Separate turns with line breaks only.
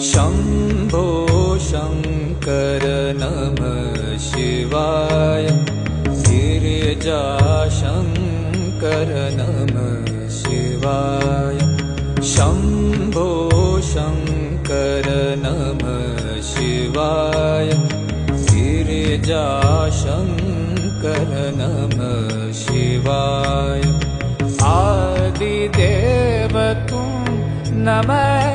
शम्भो शङ्कर नमः शिवाय गिरिजाशङ्कर नमः शिवाय शम्भो शङ्कर नमः शिवाय गिरिजाशङ्कर नमः शिवाय आदिदेव तुम नमः